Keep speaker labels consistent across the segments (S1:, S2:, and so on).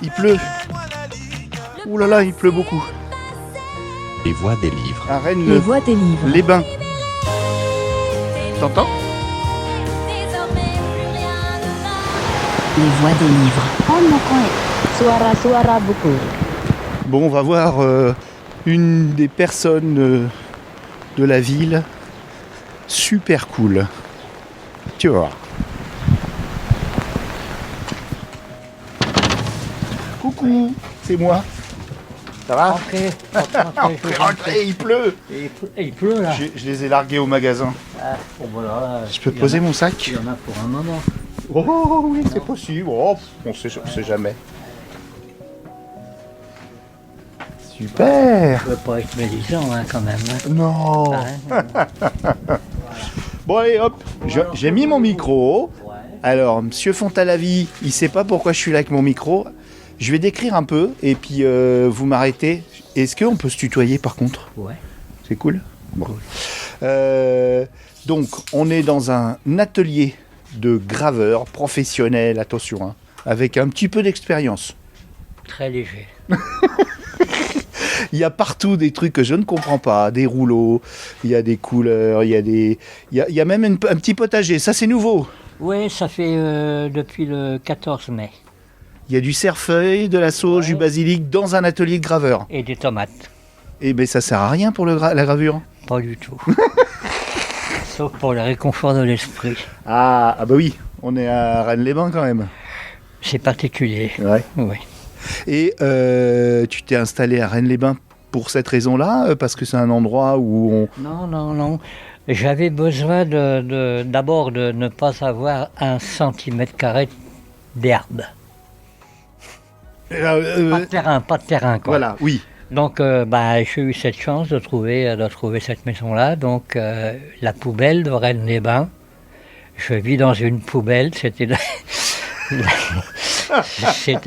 S1: Il pleut. Ouh là là, il pleut beaucoup.
S2: Les voix des livres.
S1: À Rennes,
S3: Les voix des livres.
S1: les bains. T'entends?
S3: Les voix des livres. Suara-suara buku.
S1: Bon, on va voir une des personnes de la ville. Super cool. Tu vas voir. Coucou, c'est moi. Ça va?
S4: Entrez,
S1: Rentrez, il pleut.
S4: il pleut là.
S1: Je les ai largués au magasin.
S4: Bon voilà.
S1: Je peux poser mon sac?
S4: Il y en a pour un moment.
S1: Oh oui, c'est possible. Oh, on sait jamais. Super.
S4: Je veux pas être médisant hein, quand même. Hein.
S1: Non. Bon allez, hop. J'ai mis mon micro.
S4: Ouais.
S1: Alors, Monsieur Fontalavi, il sait pas pourquoi je suis là avec mon micro. Je vais décrire un peu et puis vous m'arrêtez. Est-ce qu'on peut se tutoyer par contre?
S4: Ouais.
S1: C'est cool. Bon. Donc, on est dans un atelier de graveur professionnel, attention, hein, avec un petit peu d'expérience.
S4: Très léger.
S1: Il y a partout des trucs que je ne comprends pas, des rouleaux, il y a des couleurs, il y a même un petit potager. Ça, c'est nouveau.
S4: Oui, ça fait depuis le 14 mai.
S1: Il y a du cerfeuil, de la sauge, du basilic dans un atelier de graveur.
S4: Et des tomates.
S1: Eh bien, ça sert à rien pour la gravure.
S4: Pas du tout. Sauf pour le réconfort de l'esprit.
S1: Ah bah oui, on est à Rennes-les-Bains quand même.
S4: C'est particulier.
S1: Ouais.
S4: Oui.
S1: Et tu t'es installé à Rennes-les-Bains pour cette raison-là, parce que c'est un endroit où on...
S4: Non. J'avais besoin d'abord de ne pas avoir 1 cm² d'herbe. Pas de terrain, quoi.
S1: Voilà, oui.
S4: Donc, j'ai eu cette chance de trouver cette maison-là. Donc, la poubelle de Rennes-les-Bains. Je vis dans une poubelle. C'était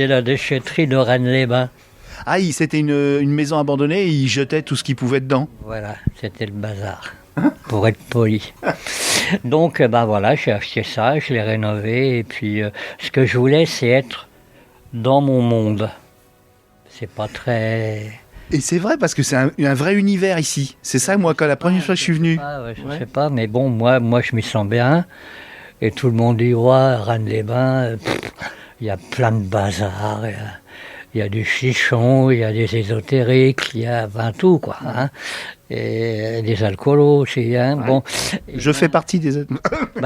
S4: la déchetterie de Rennes-les-Bains.
S1: Ah, c'était une maison abandonnée et ils jetaient tout ce qu'ils pouvaient dedans.
S4: Voilà, c'était le bazar, pour être poli. Donc, voilà, j'ai acheté ça, je l'ai rénové. Et puis, ce que je voulais, c'est être dans mon monde. C'est pas très...
S1: Et c'est vrai, parce que c'est un vrai univers ici. C'est ça, moi, quand la première fois que je suis venu.
S4: Je sais pas, mais bon, moi, je m'y sens bien. Et tout le monde dit, ouais, Rennes-les-Bains, il y a plein de bazar. Il y a du chichon, il y a des ésotériques, il y a tout, quoi. Hein. Et des alcoolos aussi. Hein. Ouais. Bon,
S1: je fais partie des...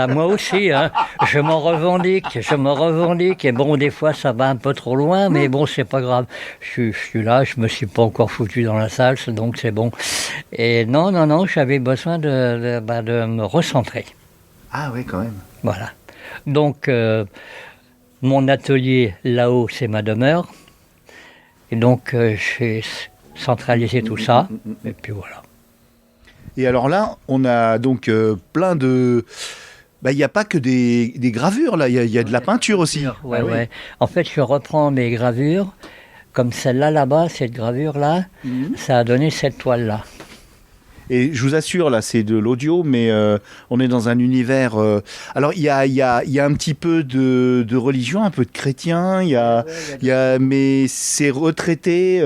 S4: moi aussi, hein. Je me revendique. Et bon, des fois, ça va un peu trop loin, mais bon, c'est pas grave. Je suis là, je me suis pas encore foutu dans la salle, donc c'est bon. Et non, j'avais besoin de me recentrer.
S1: Ah oui, quand même.
S4: Voilà. Donc, mon atelier, là-haut, c'est ma demeure. Et donc, j'ai centralisé tout ça. Et puis voilà.
S1: Et alors là, on a donc plein de... Il n'y a pas que des gravures, là. Il y a de la peinture aussi.
S4: Ouais. En fait, je reprends mes gravures. Comme celle-là, là-bas, cette gravure-là, ça a donné cette toile-là.
S1: Et je vous assure, là, c'est de l'audio, mais on est dans un univers... Alors, il y a un petit peu de religion, un peu de chrétien, mais c'est retraité...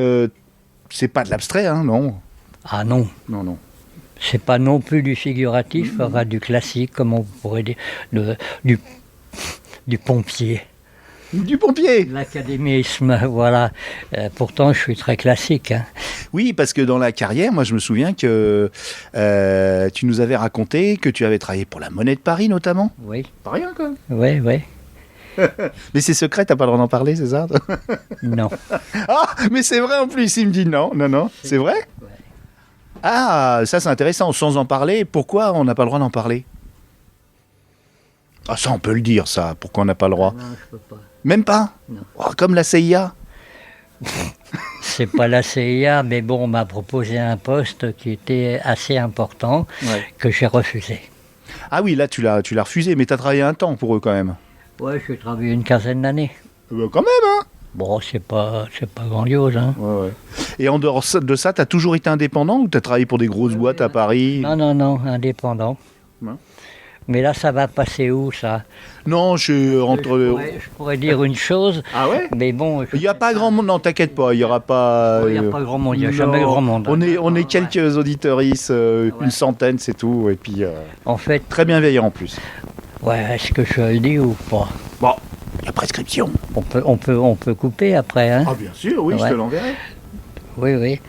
S1: c'est pas de l'abstrait, hein, non?
S4: Ah non.
S1: Non.
S4: C'est pas non plus du figuratif, enfin, du classique, comme on pourrait dire, du pompier.
S1: Du pompier.
S4: L'académisme, voilà. Pourtant, je suis très classique. Hein.
S1: Oui, parce que dans la carrière, moi, je me souviens que tu nous avais raconté que tu avais travaillé pour la Monnaie de Paris, notamment.
S4: Oui.
S1: Pas rien, quoi.
S4: Oui.
S1: Mais c'est secret, t'as pas le droit d'en parler, c'est ça?
S4: Non.
S1: Ah, mais c'est vrai en plus, il me dit non, c'est vrai?
S4: Ouais.
S1: Ah, ça c'est intéressant, sans en parler, pourquoi on n'a pas le droit d'en parler? Ah, ça on peut le dire, ça, pourquoi on n'a pas le droit?
S4: Non, je peux pas.
S1: Même pas?
S4: Non.
S1: Oh, comme la CIA?
S4: C'est pas la CIA, mais bon, on m'a proposé un poste qui était assez important, que j'ai refusé.
S1: Ah oui, là tu l'as refusé, mais t'as travaillé un temps pour eux quand même.
S4: Ouais, j'ai travaillé une quinzaine d'années.
S1: Quand même, hein?
S4: Bon, c'est pas grandiose, hein.
S1: Ouais. Et en dehors de ça, t'as toujours été indépendant ou t'as travaillé pour des grosses boîtes à Paris?
S4: Non, indépendant.
S1: Ouais.
S4: Mais là, ça va passer où, ça?
S1: Non,
S4: Je pourrais dire une chose,
S1: Ah ouais?
S4: mais bon...
S1: Il n'y a pas grand monde, non, t'inquiète pas, il n'y aura pas...
S4: Il n'y a pas grand monde, il n'y a
S1: non,
S4: jamais grand monde.
S1: On est quelques auditeuristes, une centaine, c'est tout, et puis
S4: En fait,
S1: très bienveillant en plus.
S4: ouais, est-ce que je le dis ou pas?
S1: Bon, la prescription.
S4: On peut couper après, hein?
S1: Ah bien sûr, oui,
S4: Ouais.
S1: je te l'enverrai.
S4: Oui, oui.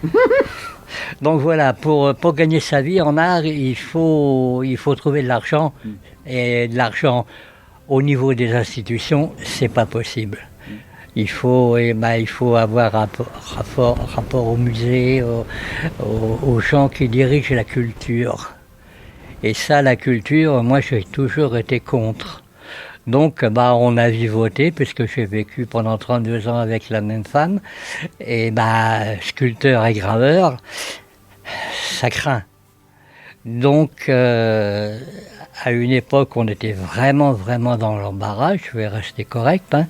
S4: Donc voilà, pour gagner sa vie en art, il faut trouver de l'argent. Et de l'argent au niveau des institutions, c'est pas possible. Il faut avoir rapport au musée, aux gens qui dirigent la culture. Et ça, la culture, moi j'ai toujours été contre. Donc, on a vivoté, puisque j'ai vécu pendant 32 ans avec la même femme. Et sculpteur et graveur, ça craint. Donc, à une époque, on était vraiment dans l'embarras, je vais rester correct. Hein.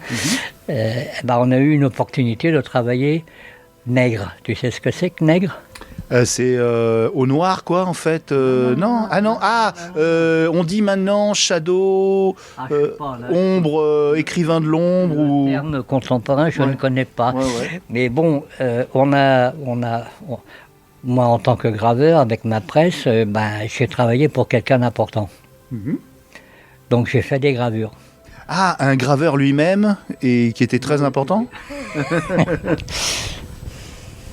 S4: On a eu une opportunité de travailler nègre. Tu sais ce que c'est que nègre ?
S1: C'est au noir, quoi, en fait. Non, on dit maintenant shadow, ombre, écrivain de l'ombre.
S4: Le terme contemporain, je ne connais pas.
S1: Ouais.
S4: Mais bon, moi, en tant que graveur, avec ma presse, j'ai travaillé pour quelqu'un d'important. Donc, j'ai fait des gravures.
S1: Ah, un graveur lui-même, et qui était très important.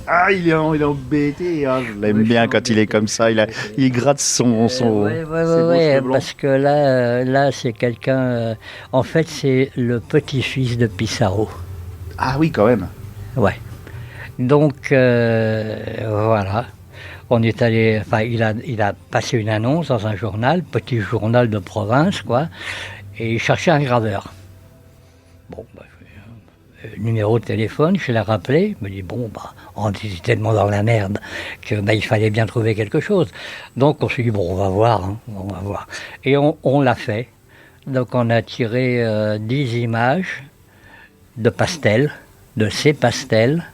S1: Ah, il est embêté. Ah, je l'aime bien quand il est comme ça. Il gratte son
S4: Ouais, parce que là c'est quelqu'un... en fait, c'est le petit-fils de Pissarro.
S1: Ah oui, quand même.
S4: Ouais. Donc, voilà. On est allé... Enfin, il a passé une annonce dans un journal, petit journal de province, quoi. Et il cherchait un graveur. Bon, numéro de téléphone, je l'ai rappelé, il me dit on était tellement dans la merde que il fallait bien trouver quelque chose. Donc on s'est dit on va voir. Et on l'a fait. Donc on a tiré 10 images de pastels, de ces pastels,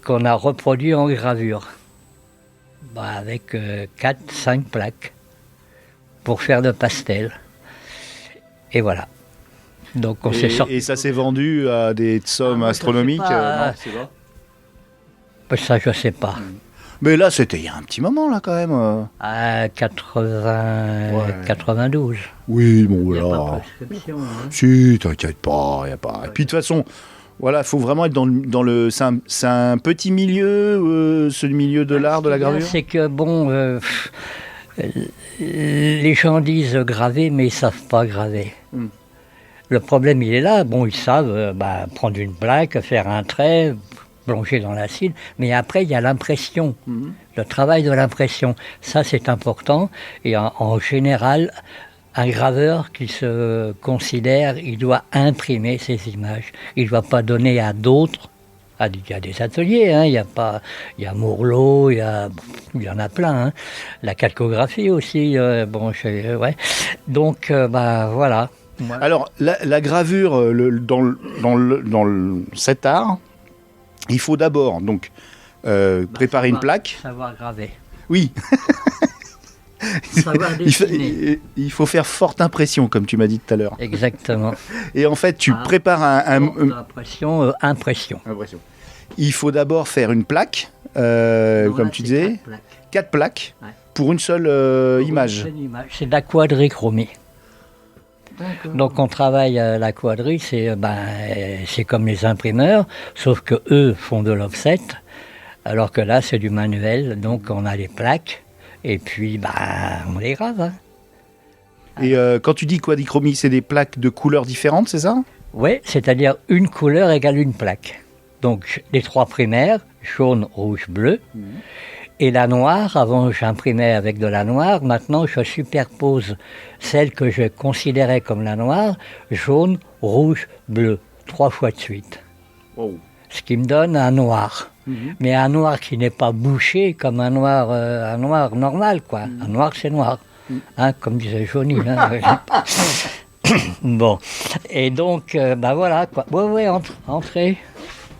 S4: qu'on a reproduits en gravure. Avec 4-5 plaques pour faire de pastels. Et voilà. Donc on s'est sorti.
S1: Et ça s'est vendu à des sommes astronomiques.
S4: Non,
S1: c'est pas.
S4: Ça, je sais pas.
S1: Mais là, c'était il y a un petit moment, là, quand même.
S4: À 92.
S1: Oui, bon,
S4: Il y a
S1: voilà.
S4: pas prescription, hein.
S1: Si, t'inquiète pas, y a pas. Et puis, de toute façon, voilà, faut vraiment être dans le c'est un petit milieu, ce milieu de l'art, de la gravure.
S4: C'est que, les gens disent graver, mais ils savent pas graver. Le problème, il est là. Ils savent prendre une plaque, faire un trait, plonger dans l'acide, mais après, il y a l'impression, le travail de l'impression. Ça, c'est important. Et en général, un graveur qui se considère, il doit imprimer ses images. Il ne doit pas donner à d'autres. Il y a des ateliers, hein. Il y a Mourlot, il y en a plein. Hein. La calcographie aussi, ouais. Donc, voilà.
S1: Ouais. Alors, la gravure, cet art, il faut d'abord donc préparer une plaque.
S4: Savoir graver.
S1: Oui.
S4: Savoir dessiner.
S1: Il faut faire forte impression, comme tu m'as dit tout à l'heure.
S4: Exactement.
S1: Et en fait, tu prépares
S4: impression.
S1: Il faut d'abord faire une plaque, comme tu disais, 4 plaques pour une seule image.
S4: C'est de la quadrichromie. Donc on travaille la quadri, c'est comme les imprimeurs, sauf que eux font de l'offset, alors que là c'est du manuel, donc on a les plaques et puis on les grave. Hein.
S1: Et quand tu dis quadrichromie, c'est des plaques de couleurs différentes, c'est ça ?
S4: Oui, c'est-à-dire une couleur égale une plaque. Donc les 3 primaires, jaune, rouge, bleu. Et la noire, avant j'imprimais avec de la noire, maintenant je superpose celle que je considérais comme la noire, jaune, rouge, bleu, 3 fois de suite.
S1: Wow.
S4: Ce qui me donne un noir. Mais un noir qui n'est pas bouché comme un noir normal, quoi. Un noir c'est noir, hein, comme disait Johnny. Hein. Bon, et donc, voilà, quoi. Ouais, entrez.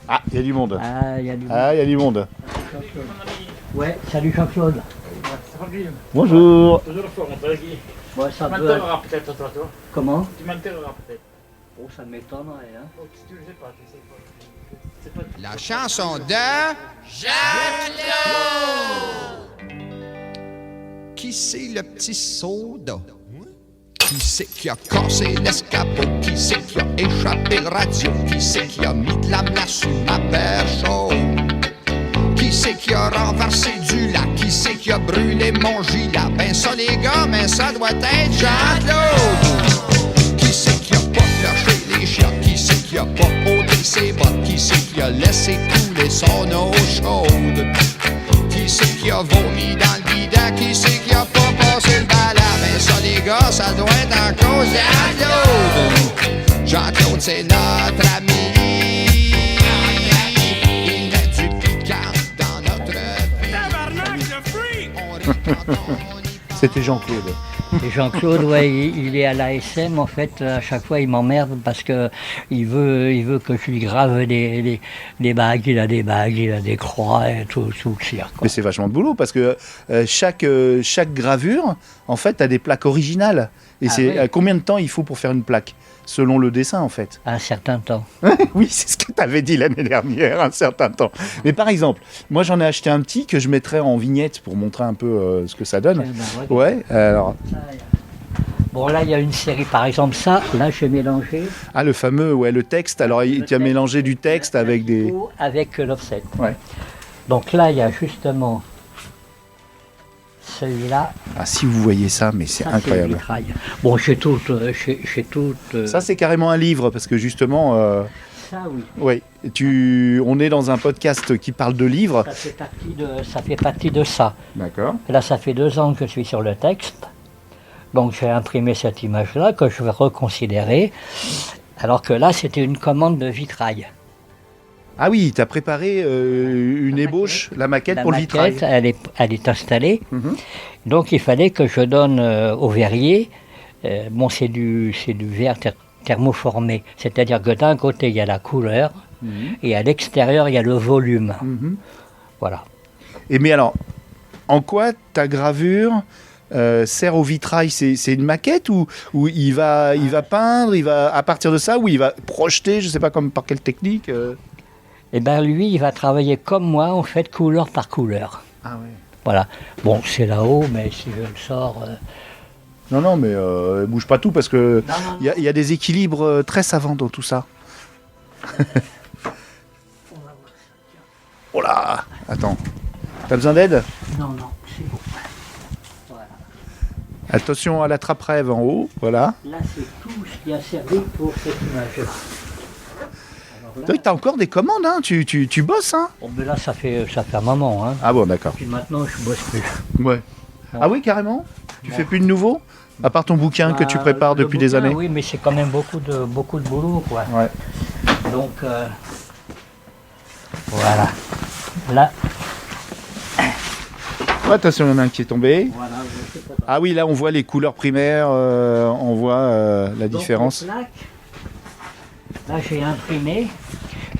S1: Ah, il y a du monde.
S4: Il y a
S1: du monde.
S4: Ouais, salut Jean-Claude.
S1: Bonjour.
S4: Bon, ça
S3: Tu
S4: peut...
S3: m'enterreras peut-être, toi.
S4: Comment?
S3: Tu m'enterreras peut-être.
S4: Oh, ça m'étonnerait, hein.
S3: Oh, tu le sais pas, tu sais pas. C'est pas...
S5: La chanson de Jacques Claude. Qui c'est le petit soda? Qui c'est qui a cassé l'escabeau? Qui c'est qui a échappé le radio? Qui c'est qui a mis de la glace sur ma paire chaude? Qui c'est qui a renversé du lac? Qui c'est qui a brûlé mon gilet? Ben ça les gars, mais ça doit être Jacques Claude. Qui c'est qui a pas flushé les chiottes? Qui c'est qui a pas ôté ses bottes? Qui c'est qui a laissé couler son eau chaude? Qui c'est qui a vomi dans le bidon? Qui c'est qui a pas passé le balai? Ben ça les gars, ça doit être à cause de Jean-Claude. Jean-Claude c'est notre ami. Il met du piquant dans notre vie. On rit quand on y pense.
S1: C'était Jean-Claude.
S4: Et Jean-Claude, ouais, il est à l'ASM, en fait, à chaque fois il m'emmerde parce que il veut que je lui grave des bagues, il a des bagues, il a des croix et tout le cirque, quoi.
S1: Mais c'est vachement de boulot parce que chaque gravure, en fait, a des plaques originales. Et
S4: Ah
S1: c'est
S4: oui.
S1: combien de temps il faut pour faire une plaque? Selon le dessin, en fait.
S4: Un certain temps.
S1: Oui, c'est ce que tu avais dit l'année dernière, un certain temps. Mais par exemple, moi j'en ai acheté un petit que je mettrais en vignette pour montrer un peu ce que ça donne.
S4: Eh ben,
S1: Ouais, alors.
S4: Bon, là, il y a une série, par exemple, ça, là, j'ai mélangé.
S1: Ah, le fameux, ouais, le texte. Alors, tu as mélangé du texte avec des.
S4: Avec l'offset.
S1: Ouais.
S4: Donc là, il y a justement celui-là.
S1: Ah, si vous voyez ça, mais c'est
S4: Ça,
S1: incroyable.
S4: le vitrail. Bon, j'ai tout.
S1: Ça, c'est carrément un livre parce que justement,
S4: Ça, oui.
S1: ouais, on est dans un podcast qui parle de livres.
S4: Ça fait partie de ça.
S1: D'accord.
S4: Là, ça fait 2 ans que je suis sur le texte. Donc, j'ai imprimé cette image-là que je vais reconsidérer. Alors que là, c'était une commande de vitrail.
S1: Ah oui, tu as préparé une ébauche, la maquette
S4: La
S1: pour le vitrail.
S4: maquette, elle est installée.
S1: Mhm.
S4: Donc, il fallait que je donne au verrier. Bon, c'est du verre thermoformé. C'est-à-dire que d'un côté, il y a la couleur. Et à l'extérieur, il y a le volume.
S1: Mhm.
S4: Voilà.
S1: Et mais alors, en quoi ta gravure sert au vitrail? C'est une maquette ou il va peindre, il va à partir de ça, ou il va projeter, je sais pas par quelle technique
S4: Et bien, lui, il va travailler comme moi, en fait, couleur par couleur.
S1: Ah ouais.
S4: Voilà. Bon, c'est là-haut, mais si je le sors...
S1: Non, mais bouge pas tout parce que
S4: Non, non,
S1: il y a des équilibres très savants dans tout ça. Oh là, attends. T'as besoin d'aide?
S4: non, c'est bon. Voilà.
S1: Attention à la trappe-rêve en haut, voilà.
S4: Là, c'est tout ce qui a servi pour cette image-là. Alors
S1: Toi, t'as encore des commandes, hein, tu bosses, hein?
S4: bon, mais là, ça fait un moment. Hein.
S1: Ah bon, d'accord.
S4: Puis maintenant, je bosse plus.
S1: Ouais. Ah oui, carrément? Tu fais plus de nouveau? À part ton bouquin que tu
S4: Bah,
S1: prépares
S4: le
S1: depuis des
S4: bouquin,
S1: années?
S4: Oui, mais c'est quand même beaucoup de boulot, quoi.
S1: Ouais.
S4: Donc, voilà. Là,
S1: Ouais, attention, il y en a un qui est tombé.
S4: voilà, je sais pas.
S1: Ah oui, là, on voit les couleurs primaires, on voit la
S4: Donc,
S1: différence.
S4: les plaques, là, j'ai imprimé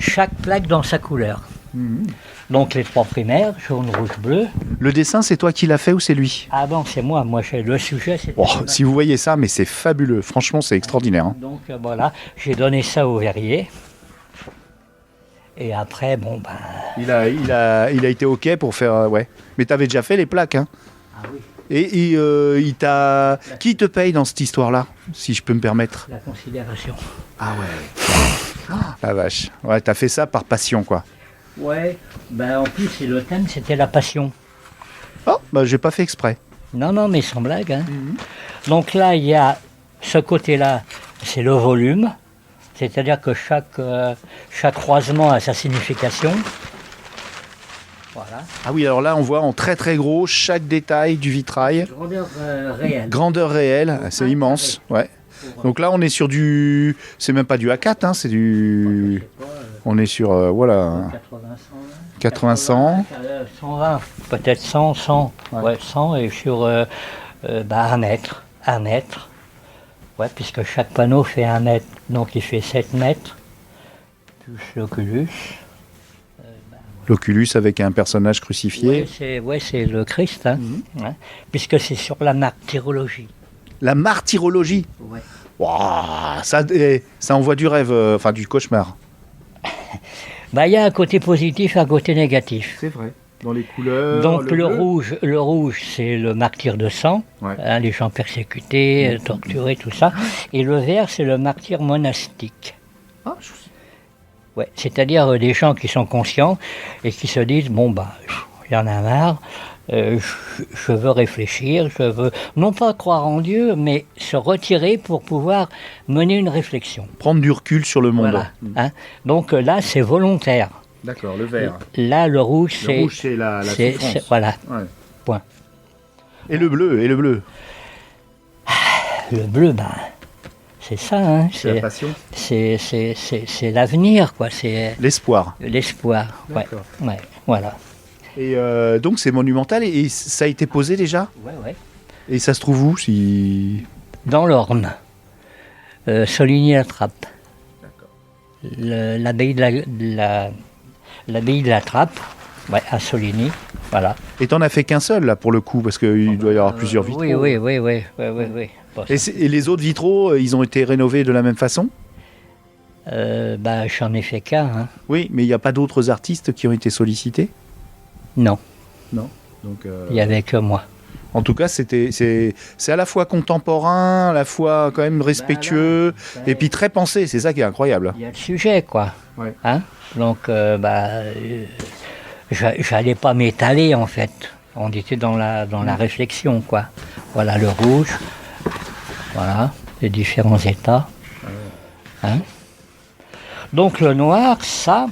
S4: chaque plaque dans sa couleur.
S1: Mhm.
S4: Donc, les 3 primaires, jaune, rouge, bleu.
S1: Le dessin, c'est toi qui l'as fait ou c'est lui?
S4: Ah bon, c'est moi. Moi, le sujet, c'était...
S1: Oh, si vous voyez ça, mais c'est fabuleux. Franchement, c'est extraordinaire, hein.
S4: Donc, voilà, j'ai donné ça au verrier. Et après, bon, ben...
S1: Il a été OK pour faire... ouais. Mais t'avais déjà fait les plaques, hein.
S4: Ah oui,
S1: Et il t'a... Qui te paye dans cette histoire-là, si je peux me permettre?
S4: la considération.
S1: Ah ouais. La vache. Ouais, t'as fait ça par passion, quoi.
S4: Ouais, ben en plus, le thème, c'était la passion.
S1: Oh, bah j'ai pas fait exprès.
S4: Non, mais sans blague. Hein. Donc là, il y a ce côté-là, c'est le volume. C'est-à-dire que chaque croisement a sa signification. Voilà.
S1: Ah oui, alors là, on voit en très très gros chaque détail du vitrail.
S4: Grandeur réelle.
S1: Grandeur réelle, c'est immense. Ouais. Donc là, on est sur du... C'est même pas du A4, hein, c'est du... On est sur, voilà,
S4: 80, 100,
S1: 80-100.
S4: 120, peut-être 100, ouais, 100 et sur 1 mètre. 1 mètre. Ouais, puisque chaque panneau fait 1 mètre, donc il fait 7 mètres. Plus l'oculus.
S1: L'oculus avec un personnage crucifié.
S4: Ouais, c'est le Christ, hein, hein, puisque c'est sur la martyrologie.
S1: La martyrologie.
S4: Ouais.
S1: Waouh, ça envoie du rêve, enfin du cauchemar.
S4: Bah, il y a un côté positif et un côté négatif.
S1: C'est vrai. Dans les couleurs.
S4: Donc le rouge, c'est le martyr de sang,
S1: Ouais.
S4: hein, les gens persécutés, torturés, tout ça. Et le vert, c'est le martyr monastique.
S1: Ah,
S4: Ouais, c'est-à-dire des gens qui sont conscients et qui se disent bon bah il y en a marre, je veux réfléchir, je veux non pas croire en Dieu, mais se retirer pour pouvoir mener une réflexion.
S1: prendre du recul sur le monde.
S4: Voilà. Hein. Donc là, c'est volontaire.
S1: D'accord, le vert.
S4: Là, le rouge,
S1: Le
S4: c'est
S1: rouge, c'est la souffrance.
S4: voilà.
S1: Ouais.
S4: Point.
S1: Et le bleu,
S4: Le bleu, ben c'est ça, hein,
S1: c'est la passion.
S4: c'est l'avenir, quoi. C'est
S1: L'espoir.
S4: l'espoir. Ouais.
S1: D'accord.
S4: Ouais. Voilà.
S1: Et donc c'est monumental et ça a été posé déjà.
S4: Ouais, ouais.
S1: Et ça se trouve où si...
S4: Dans l'Orne, Soligny-la-Trappe. L'abbaye l'abbaye de la Trappe, ouais, à Soligny, voilà.
S1: Et t'en as fait qu'un seul là pour le coup parce qu'il doit y avoir plusieurs vitraux.
S4: Oui. Bon,
S1: Et les autres vitraux, ils ont été rénovés de la même façon?
S4: bah, j'en ai fait qu'un, hein.
S1: Oui, mais il n'y a pas d'autres artistes qui ont été sollicités?
S4: Non,
S1: Non. Donc,
S4: il n'y avait que moi.
S1: en tout cas, c'est à la fois contemporain, à la fois quand même respectueux, et puis très pensé. C'est ça qui est incroyable.
S4: Il y a le sujet, quoi.
S1: Ouais.
S4: Hein. Donc, j'allais pas m'étaler, en fait. On était dans la réflexion, quoi. Voilà le rouge, voilà, les différents états. Hein. Donc le noir, ça,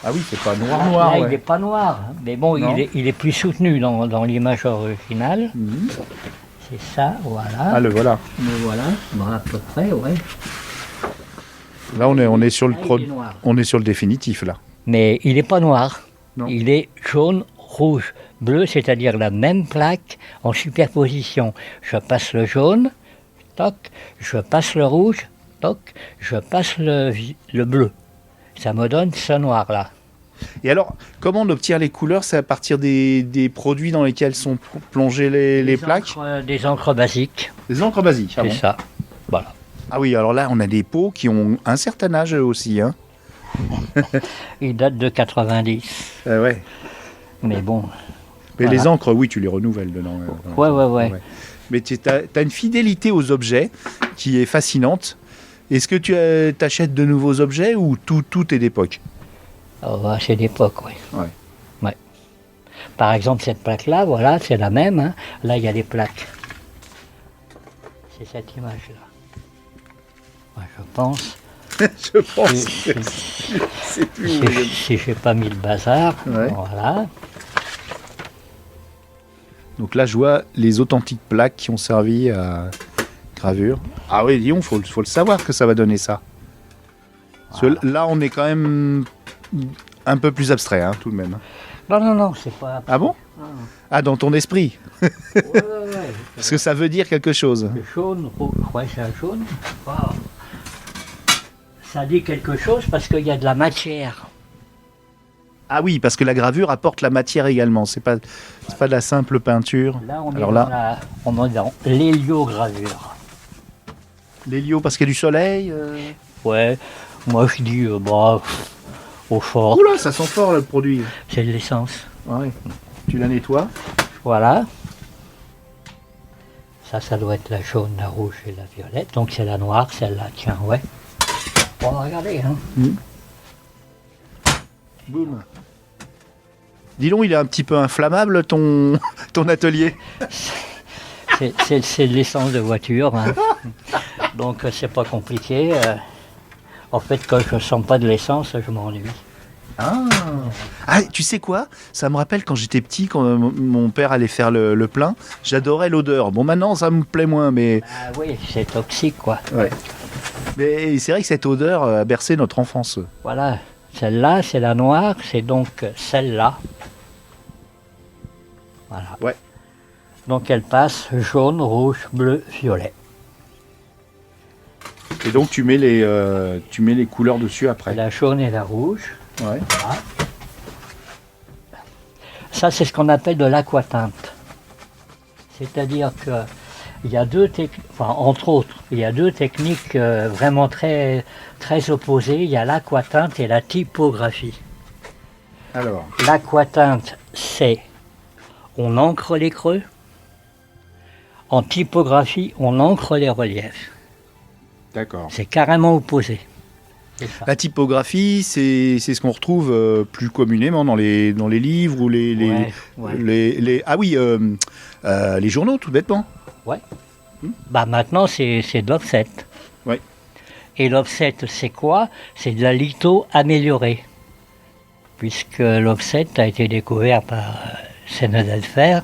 S1: Ah oui, c'est pas noir
S4: là, il
S1: ouais.
S4: n'est pas noir. Hein. Mais bon,
S1: Non.
S4: il est plus soutenu dans l'image originale.
S1: Mhm.
S4: C'est ça, voilà.
S1: Ah le voilà.
S4: Mais voilà, bon, à peu près, ouais.
S1: Là, on est sur le
S4: Là, il est noir.
S1: on est sur le définitif là.
S4: Mais il n'est pas noir.
S1: Non.
S4: Il est jaune, rouge, bleu, c'est-à-dire la même plaque en superposition. Je passe le jaune, toc, je passe le rouge, toc, je passe le bleu. Ça me donne ce noir-là.
S1: Et alors, comment on obtient les couleurs? C'est à partir des produits dans lesquels sont plongées les plaques?
S4: Des encres basiques,
S1: Des encres basiques. Ah,
S4: c'est
S1: bon.
S4: ça. Voilà.
S1: Ah oui, alors là, on a des pots qui ont un certain âge eux aussi. Hein.
S4: Il date de 90.
S1: Ouais.
S4: Mais bon,
S1: Mais
S4: Voilà.
S1: les encres, oui, tu les renouvelles dedans.
S4: ouais.
S1: Mais tu as une fidélité aux objets qui est fascinante. Est-ce que tu achètes de nouveaux objets ou tout est d'époque?
S4: Oh, bah, c'est d'époque, oui.
S1: Ouais.
S4: Ouais. Par exemple, cette plaque-là, voilà, c'est la même. Hein. Là, il y a des plaques. C'est cette image-là. Ouais, je pense.
S1: Je pense
S4: Si-
S1: que
S4: si-
S1: c'est plus.
S4: Si j'ai pas mis le bazar,
S1: Ouais.
S4: voilà.
S1: Donc là, je vois les authentiques plaques qui ont servi à gravure. Ah oui, disons, faut le savoir que ça va donner ça. Parce que là, on est quand même un peu plus abstrait, hein, tout de même.
S4: Non, c'est pas.
S1: Ah bon? Ah, dans ton esprit.
S4: Ouais.
S1: Parce que ça veut dire quelque chose.
S4: Le jaune, ouais, c'est un jaune. Wow. Ça dit quelque chose parce qu'il y a de la matière.
S1: Ah oui, parce que la gravure apporte la matière également. C'est pas de la simple peinture.
S4: Là, on
S1: Alors
S4: est
S1: là,
S4: on est dans l'héliogravure.
S1: l'hélio parce qu'il y a du soleil.
S4: Ouais, moi je dis, bah, au fort,
S1: Oula, ça sent fort le produit.
S4: c'est de l'essence.
S1: Ouais. Tu la nettoies.
S4: Voilà. Ça doit être la jaune, la rouge et la violette. Donc c'est la noire, celle-là, tiens, ouais. Bon, regardez, hein.
S1: Boum. Dis donc, il est un petit peu inflammable ton atelier.
S4: C'est de l'essence de voiture. Hein. Donc c'est pas compliqué. En fait, quand je ne sens pas de l'essence, je m'ennuie.
S1: Ah, tu sais quoi? Ça me rappelle quand j'étais petit, quand mon père allait faire le plein, j'adorais l'odeur. Bon, maintenant, ça me plaît moins, mais...
S4: Ah oui, c'est toxique, quoi.
S1: Ouais. Mais c'est vrai que cette odeur a bercé notre enfance.
S4: Voilà. Celle-là, c'est la noire, c'est donc celle-là. Voilà.
S1: Ouais.
S4: Donc elle passe jaune, rouge, bleu, violet.
S1: Et donc, tu mets les couleurs dessus après.
S4: La jaune et la rouge.
S1: Ouais.
S4: Voilà. Ça, c'est ce qu'on appelle de l'aquatinte. C'est-à-dire que il y a deux techniques, enfin entre autres, il y a deux techniques vraiment très, très opposées. Il y a l'aquatinte et la typographie.
S1: Alors,
S4: L'aquatinte, c'est on encre les creux. En typographie, on encre les reliefs.
S1: d'accord.
S4: C'est carrément opposé. C'est ça.
S1: La typographie, c'est ce qu'on retrouve plus communément dans les livres ou
S4: Ouais.
S1: ah oui, les journaux, tout bêtement.
S4: Bah maintenant, c'est de l'offset.
S1: Ouais.
S4: Et l'offset, c'est quoi? C'est de la litho améliorée. Puisque l'offset a été découvert par Sennedelfer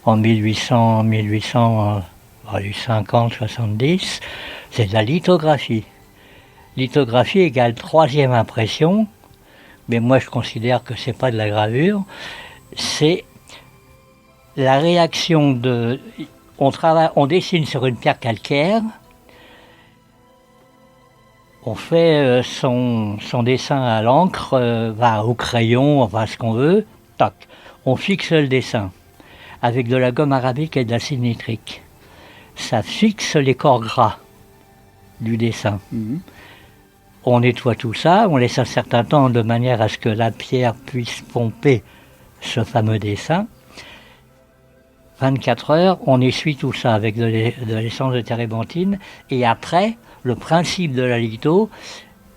S4: en 1850-70. C'est de la lithographie. Lithographie égale troisième impression, mais moi je considère que c'est pas de la gravure, c'est la réaction de... On dessine sur une pierre calcaire, on fait son dessin à l'encre, au crayon, enfin ce qu'on veut, tac, on fixe le dessin avec de la gomme arabique et de l'acide nitrique. Ça fixe les corps gras du dessin.
S1: Mhm.
S4: On nettoie tout ça, on laisse un certain temps de manière à ce que la pierre puisse pomper ce fameux dessin. 24 heures, on essuie tout ça avec de l'essence de térébenthine. Et après, le principe de la litho,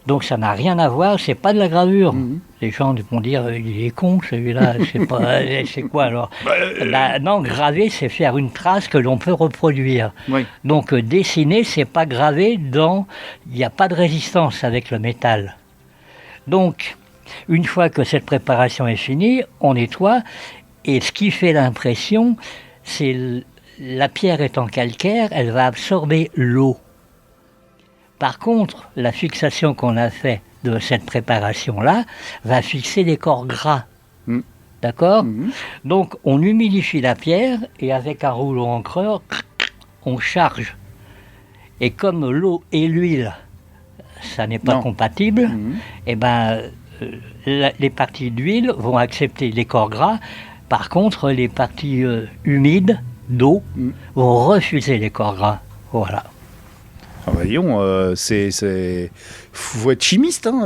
S4: donc ça n'a rien à voir, c'est pas de la gravure.
S1: Mhm.
S4: Les gens vont dire, il est con celui-là, c'est pas, c'est quoi alors? Non, graver, c'est faire une trace que l'on peut reproduire.
S1: Oui.
S4: Donc dessiner, c'est pas graver il n'y a pas de résistance avec le métal. Donc, une fois que cette préparation est finie, on nettoie, et ce qui fait l'impression, c'est la pierre étant calcaire, elle va absorber l'eau. Par contre, la fixation qu'on a fait de cette préparation-là va fixer les corps gras.
S1: Mm.
S4: D'accord?
S1: Mhm.
S4: Donc, on humidifie la pierre et avec un rouleau encreur, on charge. Et comme l'eau et l'huile, ça n'est pas
S1: Non.
S4: compatible,
S1: Mhm.
S4: eh ben, les parties d'huile vont accepter les corps gras. Par contre, les parties humides d'eau
S1: Mm.
S4: vont refuser les corps gras. Voilà.
S1: Ah bah, Lyon, faut être chimiste, hein.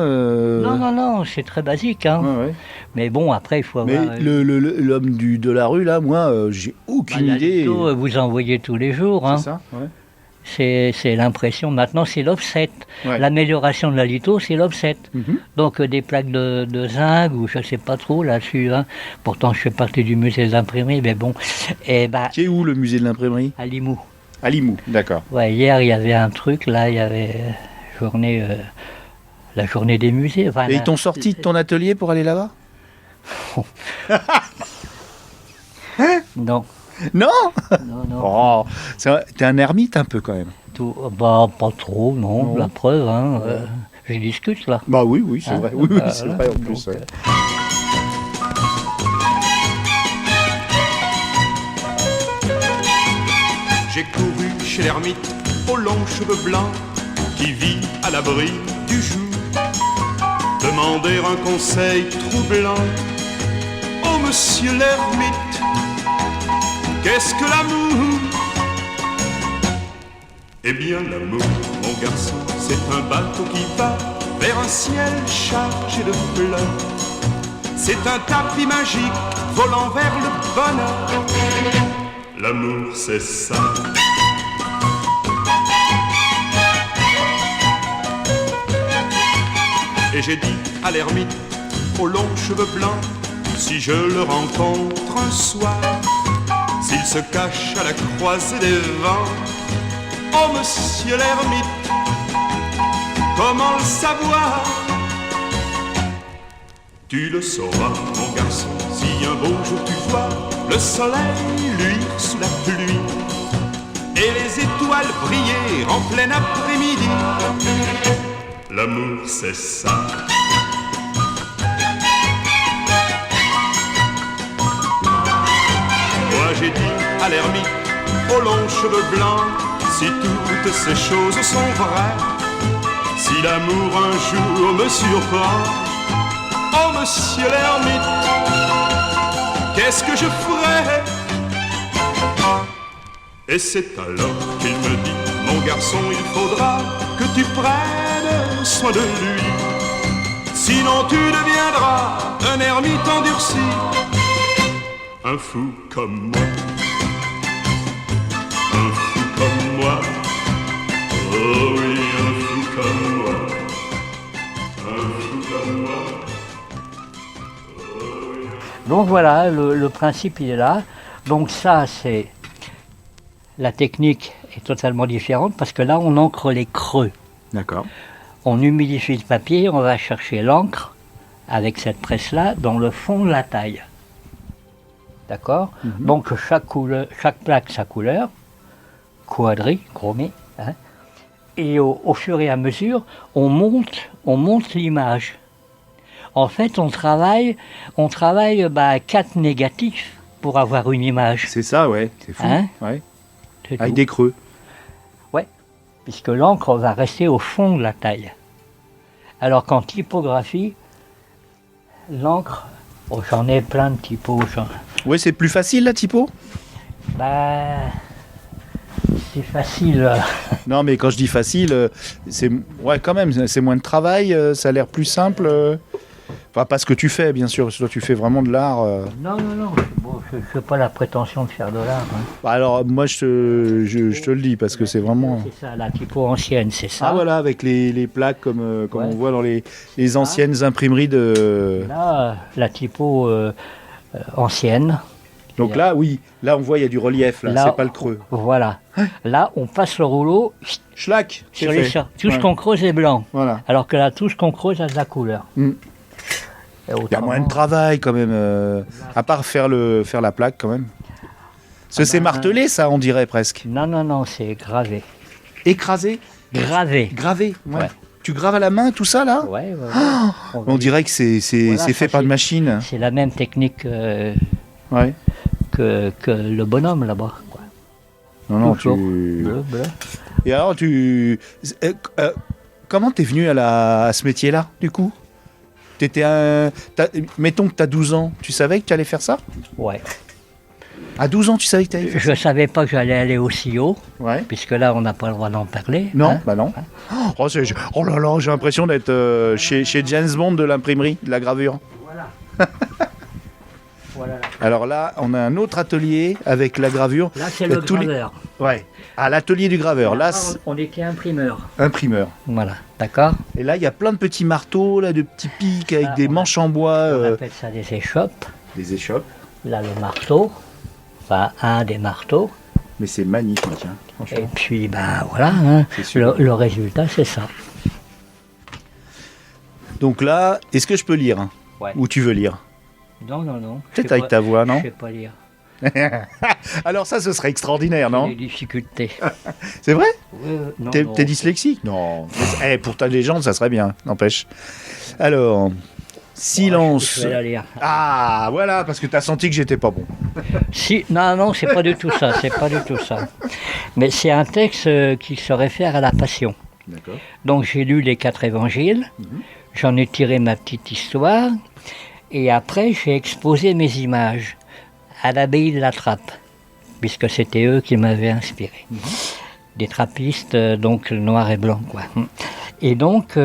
S4: Non, c'est très basique. Hein.
S1: Ouais, ouais.
S4: Mais bon, après, il faut
S1: Mais
S4: avoir...
S1: l'homme de la rue, là, moi, j'ai aucune
S4: la
S1: idée.
S4: litho, vous en voyez tous les jours. Hein.
S1: C'est ça, ouais.
S4: C'est l'impression. Maintenant, c'est l'offset.
S1: Ouais.
S4: L'amélioration de la litho, c'est l'offset.
S1: Mhm.
S4: Donc, des plaques de zinc, ou je ne sais pas trop là-dessus. Hein. Pourtant, je fais partie du musée de l'imprimerie, mais bon. Et bah,
S1: Qui est où le musée de l'imprimerie?
S4: à Limoux.
S1: À Limoux, d'accord.
S4: Ouais, hier, il y avait un truc, là, il y avait la journée des musées. Enfin,
S1: Et ils t'ont sorti de ton atelier pour aller là-bas?
S4: Non,
S1: Non.
S4: non.
S1: Oh, t'es un ermite un peu quand même.
S4: Bah, pas trop, non.
S1: Non.
S4: La preuve, hein. Je discute, là.
S1: Bah oui, c'est
S4: Hein,
S1: vrai. Oui, c'est
S4: voilà.
S1: vrai en plus.
S4: Donc,
S1: ouais.
S6: J'ai couru chez l'ermite aux longs cheveux blancs qui vit à l'abri du jour. Demander un conseil troublant au monsieur l'ermite. Qu'est-ce que l'amour? Eh bien l'amour, mon garçon, c'est un bateau qui va vers un ciel chargé de fleurs. C'est un tapis magique volant vers le bonheur. L'amour, c'est ça. Et j'ai dit à l'ermite aux longs cheveux blancs, si je le rencontre un soir, s'il se cache à la croisée des vents, oh monsieur l'ermite, comment le savoir? Tu le sauras, mon garçon, si un beau jour tu vois le soleil luire sous la pluie et les étoiles briller en plein après-midi. L'amour, c'est ça. Moi, j'ai dit à l'ermite aux longs cheveux blancs, si toutes ces choses sont vraies, si l'amour un jour me surprend, oh monsieur l'ermite, qu'est-ce que je ferais? Et c'est alors qu'il me dit, mon garçon, il faudra que tu prennes soin de lui. Sinon tu deviendras un ermite endurci, un fou comme moi, un fou comme moi, oh oui, un fou comme moi, un fou comme moi.
S4: Donc voilà, le principe il est là. Donc ça c'est... La technique est totalement différente parce que là on encre les creux.
S1: D'accord.
S4: On humidifie le papier, on va chercher l'encre avec cette presse-là dans le fond de la taille. D'accord. Donc chaque plaque sa couleur, quadri, chromé. Hein. Et au fur et à mesure, on monte l'image. En fait, on travaille 4 négatifs pour avoir une image.
S1: C'est ça, ouais. C'est fou.
S4: Hein,
S1: ouais.
S4: c'est
S1: Avec
S4: tout.
S1: des creux.
S4: Ouais, puisque l'encre va rester au fond de la taille. Alors qu'en typographie, l'encre, oh, j'en ai plein de typos.
S1: Ouais, c'est plus facile la typo.
S4: C'est facile.
S1: Non, mais quand je dis facile, c'est ouais quand même, c'est moins de travail, ça a l'air plus simple. Enfin, pas ce que tu fais, bien sûr. Toi, tu fais vraiment de l'art.
S4: Non, bon, je n'ai pas la prétention de faire de l'art. Hein.
S1: Bah, alors, moi, je te le dis parce que c'est vraiment.
S4: C'est ça, la typo ancienne, c'est ça.
S1: Ah voilà, avec les plaques comme
S4: Ouais.
S1: on voit dans les anciennes imprimeries de.
S4: Là, la typo ancienne.
S1: Donc là, oui, là on voit il y a du relief, là,
S4: Là,
S1: c'est pas le creux.
S4: Voilà. Là, on passe le rouleau
S1: Schlack, c'est
S4: sur les
S1: fait.
S4: sorts. Tout ce
S1: Ouais.
S4: qu'on creuse est blanc.
S1: Voilà.
S4: Alors que là, tout ce qu'on creuse a de la couleur.
S1: Mm.
S4: Et
S1: Il y a
S4: autrement,
S1: moins de travail quand même, à part faire la plaque quand même. Parce que c'est martelé ça, on dirait presque.
S4: Non, c'est gravé.
S1: Écrasé,
S4: Gravé.
S1: gravé. Ouais.
S4: Ouais.
S1: Tu graves à la main tout ça là.
S4: Ouais.
S1: On dirait que c'est
S4: Voilà,
S1: fait
S4: ça,
S1: par de
S4: c'est-
S1: machine.
S4: C'est la même technique
S1: Ouais.
S4: que le bonhomme là-bas. quoi.
S1: Non,
S4: Toujours.
S1: tu.
S4: Bleu.
S1: Et alors comment t'es venu à ce métier-là du coup? Mettons que t'as 12 ans, tu savais que tu allais faire ça?
S4: Ouais.
S1: À 12 ans, tu savais que tu allais faire
S4: Je ne savais pas que j'allais aller aussi haut,
S1: ça? Ouais.
S4: puisque là, on n'a pas le droit d'en parler.
S1: Non,
S4: hein.
S1: bah non. Oh là là, j'ai l'impression d'être chez James Bond de l'imprimerie, de la gravure.
S4: Voilà.
S1: Alors là, on a un autre atelier avec la gravure.
S4: Là, c'est le
S1: tous les-
S4: graveur.
S1: Ouais. À l'atelier du graveur. Là, c'est
S4: on était imprimeur.
S1: imprimeur.
S4: Voilà, d'accord.
S1: Et là, il y a plein de petits marteaux, là, de petits pics avec
S4: Ah,
S1: des
S4: on a-
S1: manches en bois,
S4: On appelle ça des échoppes.
S1: des échoppes.
S4: Là, le marteau. Enfin, un des marteaux.
S1: Mais c'est magnifique, hein,
S4: Et
S1: franchement.
S4: puis, ben voilà, hein,
S1: C'est super.
S4: le résultat, c'est ça.
S1: Donc là, est-ce que je peux lire, hein?
S4: Ouais.
S1: Ou tu veux lire?
S4: Non.
S1: Peut-être avec ta voix, non?
S4: Je sais pas lire.
S1: Alors ça, ce serait extraordinaire,
S4: J'ai
S1: non?
S4: des difficultés.
S1: C'est vrai?
S4: Non,
S1: T'es dyslexique? Non. Pour ta légende, ça serait bien, n'empêche. Alors, silence.
S4: Je vais la lire.
S1: Ah, voilà, parce que t'as senti que j'étais pas bon.
S4: Si, non, c'est pas du tout ça, c'est pas du tout ça. Mais c'est un texte qui se réfère à la Passion.
S1: D'accord.
S4: Donc j'ai lu les 4 évangiles, j'en ai tiré ma petite histoire, et après j'ai exposé mes images à l'abbaye de la Trappe, puisque c'était eux qui m'avaient inspiré. Des trappistes, donc noir et blanc, quoi. Et donc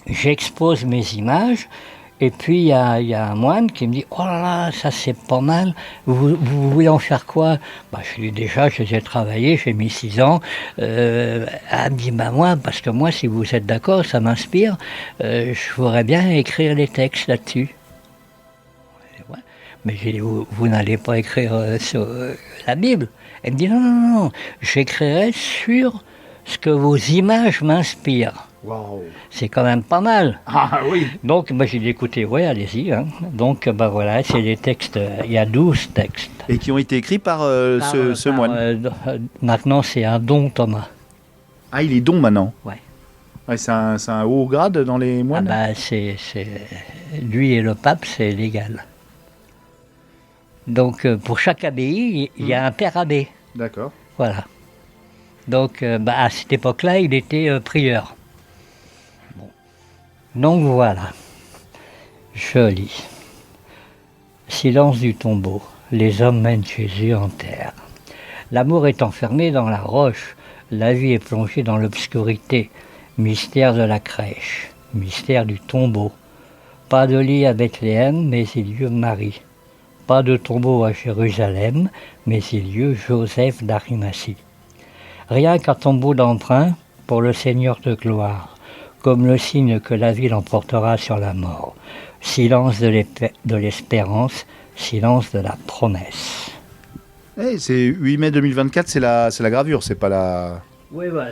S4: j'expose mes images, et puis il y a un moine qui me dit « Oh là là, ça c'est pas mal, vous voulez en faire quoi ?» Je lui dis déjà, je les ai travaillés, j'ai mis 6 ans. Elle me dit « Moi, parce que moi, si vous êtes d'accord, ça m'inspire, je voudrais bien écrire les textes là-dessus. » Ouais. Mais j'ai dit « Vous n'allez pas écrire sur la Bible ?» Elle me dit « Non, j'écrirai sur ce que vos images m'inspirent. »
S1: Waouh.
S4: C'est quand même pas mal.
S1: Ah oui.
S4: Donc, j'ai dit, écoutez, oui, allez-y. Hein. Donc, voilà, c'est des textes, il y a 12 textes.
S1: Et qui ont été écrits par ce moine.
S4: Maintenant, c'est un don Thomas.
S1: Ah, il est don maintenant.
S4: Ouais.
S1: Ouais, c'est un haut grade dans les moines.
S4: Lui et le pape, c'est légal. Donc, pour chaque abbaye, il y a un père abbé.
S1: D'accord.
S4: Voilà. Donc, à cette époque-là, il était prieur. Bon. Donc, voilà. Je lis. Silence du tombeau. Les hommes mènent Jésus en terre. L'amour est enfermé dans la roche, la vie est plongée dans l'obscurité. Mystère de la crèche, mystère du tombeau. Pas de lit à Bethléem, mais il y eut Marie. Pas de tombeau à Jérusalem, mais il y eut Joseph d'Arimathie. Rien qu'un tombeau d'emprunt pour le Seigneur de gloire, comme le signe que la ville emportera sur la mort. Silence de l'espérance, silence de la promesse.
S1: C'est 8 mai 2024, c'est la gravure, c'est pas la...
S4: Oui, voilà,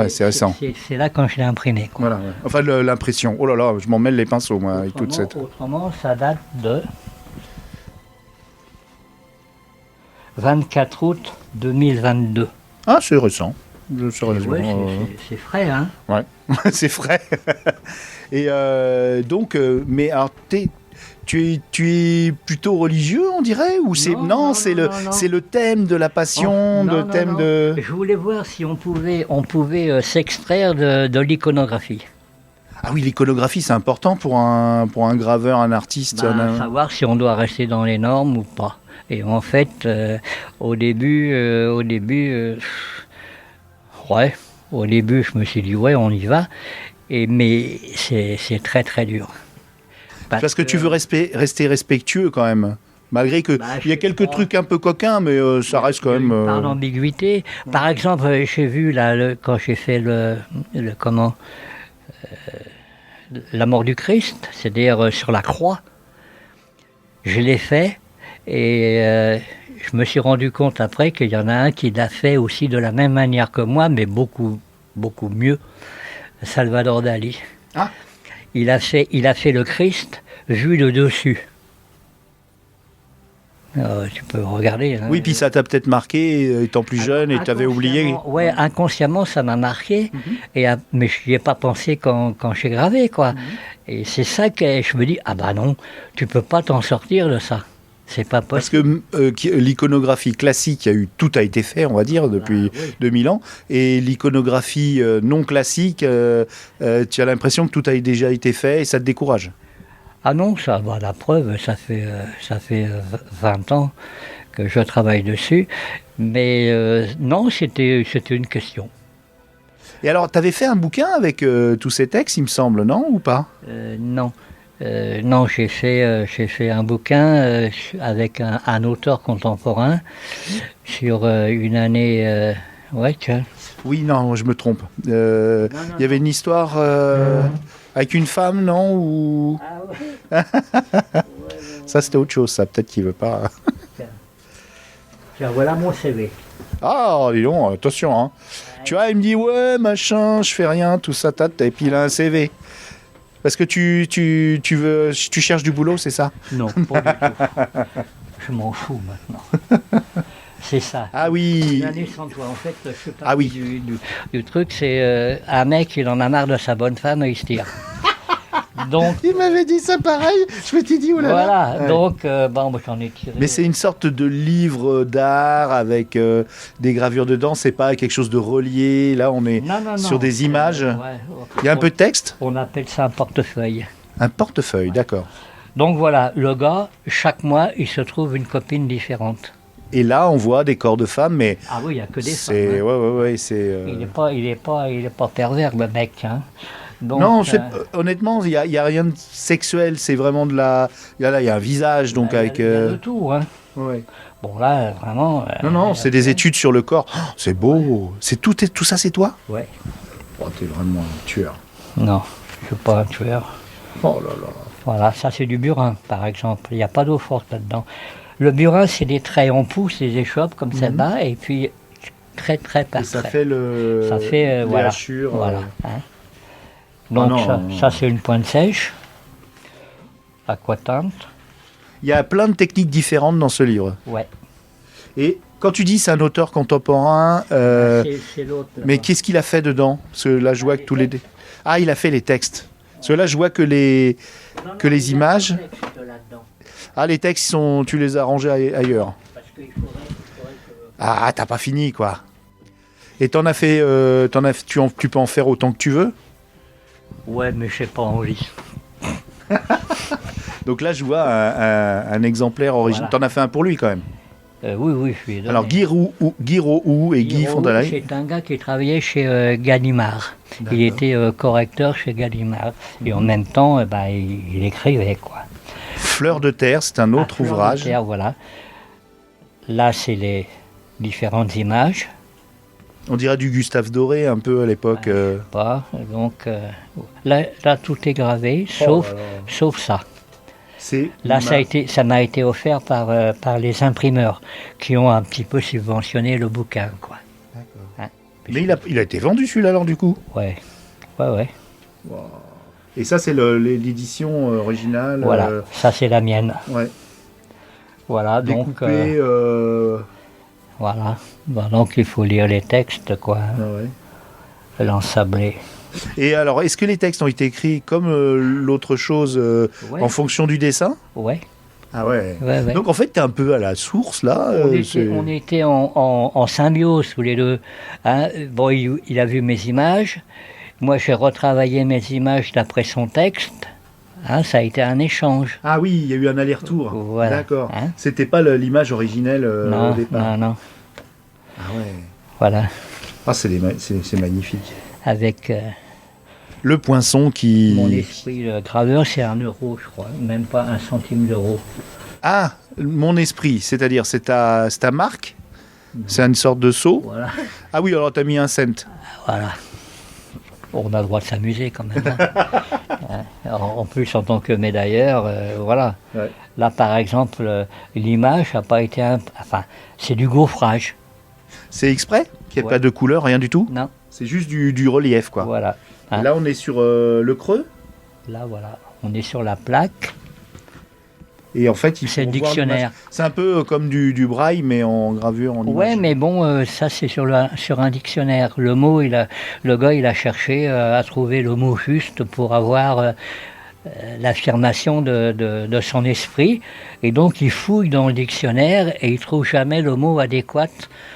S1: c'est récent.
S4: C'est là quand je l'ai imprimé, quoi.
S1: Voilà, ouais. Enfin, l'impression. Oh là là, je m'en mêle les pinceaux, moi, avec toute cette...
S4: Autrement, ça date de 24 août 2022.
S1: Ah, c'est récent.
S4: Ouais, c'est frais, hein.
S1: Ouais, c'est frais. Et donc, mais alors, tu es plutôt religieux, on dirait, ou c'est c'est le thème de la passion, de.
S4: Je voulais voir si on pouvait s'extraire de l'iconographie.
S1: Ah oui, l'iconographie, c'est important pour un graveur, un artiste.
S4: Savoir si on doit rester dans les normes ou pas. Et en fait, au début, je me suis dit ouais, on y va. Mais c'est très très dur.
S1: Parce que tu veux rester respectueux quand même. Malgré qu'il y a quelques trucs un peu coquins, mais ça reste quand même...
S4: Par l'ambiguïté. Par exemple, j'ai vu là, quand j'ai fait la mort du Christ, c'est-à-dire sur la croix, je l'ai fait et je me suis rendu compte après qu'il y en a un qui l'a fait aussi de la même manière que moi, mais beaucoup, beaucoup mieux, Salvador Dali.
S1: Ah.
S4: Il a fait le Christ vu de dessus. Tu peux regarder. Hein.
S1: Oui, puis ça t'a peut-être marqué étant plus jeune et tu avais oublié.
S4: Ouais, inconsciemment, ça m'a marqué, mais je n'y ai pas pensé quand j'ai gravé, quoi. Et c'est ça que je me dis, ah bah non, tu peux pas t'en sortir de ça. C'est pas possible.
S1: Parce que l'iconographie classique, tout a été fait, on va dire, depuis 2000 ans. Et l'iconographie non classique, tu as l'impression que tout a déjà été fait et ça te décourage.
S4: Ah non, ça, la preuve, ça fait 20 ans que je travaille dessus. Mais non, c'était une question.
S1: Et alors, tu avais fait un bouquin avec tous ces textes, il me semble, non, ou pas?
S4: Non. Non, j'ai fait un bouquin avec un auteur contemporain sur une année... ouais, tiens.
S1: Oui, non, je me trompe. Il y avait une histoire avec une femme, non ou...
S4: Ah ouais.
S1: Ça, c'était autre chose, ça. Peut-être qu'il veut pas...
S4: Tiens, voilà mon CV.
S1: Ah, dis donc, attention, hein. Tu vois, il me dit, ouais, machin, je fais rien, tout ça, et puis il a un CV. Parce que tu cherches du boulot, c'est ça?
S4: Non, pas du tout. Je m'en fous maintenant. C'est ça.
S1: Ah oui.
S4: Une année sans toi. En fait, je suis parti du truc, c'est un mec, il en a marre de sa bonne femme et il se tire. Donc,
S1: il m'avait dit ça pareil, je m'étais dit, oulala.
S4: Voilà,
S1: ouais.
S4: Donc, bon, j'en ai tiré.
S1: Mais c'est une sorte de livre d'art avec des gravures dedans, c'est pas quelque chose de relié, là on est sur des images. Il y a un peu de texte?
S4: On appelle ça un portefeuille.
S1: Un portefeuille, d'accord.
S4: Donc voilà, le gars, chaque mois, il se trouve une copine différente.
S1: Et là, on voit des corps de femmes, mais...
S4: Ah oui, il n'y a que des femmes.
S1: Hein. Ouais, c'est...
S4: Il est pas pervers, le mec, hein. Donc,
S1: non, honnêtement, il y a rien de sexuel, c'est vraiment de la... Il y a un visage, donc avec...
S4: Il y a de tout, hein.
S1: Ouais.
S4: Bon, là, vraiment...
S1: non, c'est des études sur le corps. Oh, c'est beau. Tout ça, c'est toi?
S4: Ouais.
S1: Oh, t'es vraiment un tueur.
S4: Non, je suis pas un tueur.
S1: Oh là là.
S4: Voilà, ça c'est du burin, par exemple. Il n'y a pas d'eau forte là-dedans. Le burin, c'est des traits, on pousse les échoppes comme celle-là, et puis trait par trait.
S1: Ça fait le...
S4: Ça fait, voilà.
S1: hachures,
S4: voilà. Hein. Donc ça c'est une pointe sèche, aquatinte.
S1: Il y a plein de techniques différentes dans ce livre.
S4: Ouais.
S1: Et quand tu dis c'est un auteur contemporain,
S4: c'est l'autre.
S1: Mais qu'est-ce qu'il a fait dedans? Parce que là, je vois que tous les... Ah, il a fait les textes. Parce que là, je vois que les images... Ah, les textes, tu les as rangés ailleurs.
S4: Parce qu'il faudrait que...
S1: Ah, t'as pas fini, quoi. Et t'en as fait... tu peux en faire autant que tu veux?
S4: Ouais, mais j'ai pas envie.
S1: Donc là, je vois un exemplaire original. Voilà. T'en as fait un pour lui, quand même?
S4: Oui, je lui ai donné.
S1: Alors Guy Roux et Guy Fondalaï.
S4: C'est un gars qui travaillait chez Gallimard.
S1: D'accord.
S4: Il était correcteur chez Gallimard. Et en même temps, il écrivait, quoi.
S1: Fleur de terre, c'est un autre
S4: Fleur de
S1: ouvrage.
S4: terre, voilà. Là, c'est les différentes images.
S1: On dirait du Gustave Doré un peu à l'époque.
S4: Donc là, tout est gravé, sauf ça.
S1: C'est
S4: Là, ça m'a été offert par les imprimeurs qui ont un petit peu subventionné le bouquin, quoi. Hein,
S1: Mais il a été vendu celui-là alors du coup.
S4: ouais.
S1: Et ça c'est l'édition originale.
S4: Voilà, ça c'est la mienne.
S1: Ouais.
S4: Voilà, donc
S1: Découpé.
S4: voilà. Bon, donc il faut lire les textes, quoi.
S1: Ouais.
S4: L'ensabler.
S1: Et alors, est-ce que les textes ont été écrits comme l'autre chose
S4: Ouais.
S1: en fonction du dessin?
S4: Ouais.
S1: Ah ouais.
S4: Ouais.
S1: Donc en fait, t'es un peu à la source là.
S4: On était en symbiose tous les deux. Hein. Bon, il a vu mes images. Moi, j'ai retravaillé mes images d'après son texte. Hein, ça a été un échange.
S1: Ah oui, il y a eu un aller-retour.
S4: Voilà.
S1: D'accord.
S4: Hein.
S1: C'était pas l'image originelle au départ.
S4: Non.
S1: Ah ouais.
S4: Voilà.
S1: Ah, c'est magnifique.
S4: Avec
S1: Le poinçon qui.
S4: mon esprit de graveur, c'est 1 euro, je crois. Même pas 1 centime d'euro.
S1: Ah, mon esprit, c'est-à-dire c'est ta marque. C'est une sorte de seau.
S4: Voilà.
S1: Ah oui, alors t'as mis un cent.
S4: Voilà. On a le droit de s'amuser quand même. Hein. En plus, en tant que médailleur, voilà.
S1: Ouais.
S4: Là, par exemple, l'image n'a pas été... Enfin, c'est du gaufrage.
S1: C'est exprès qu'il n'y ait
S4: Ouais.
S1: pas de couleur, rien du tout.
S4: Non,
S1: C'est juste du relief, quoi.
S4: voilà. Hein.
S1: Là, on est sur le creux.
S4: Là, voilà. On est sur la plaque.
S1: Et en fait, il faut
S4: C'est le
S1: voir
S4: dictionnaire.
S1: l'image. C'est un peu comme du braille, mais en gravure, en image.
S4: Ouais, mais bon, ça, c'est sur un dictionnaire. Le gars, il a cherché à trouver le mot juste pour avoir l'affirmation de son esprit. Et donc, il fouille dans le dictionnaire et il trouve jamais le mot adéquat.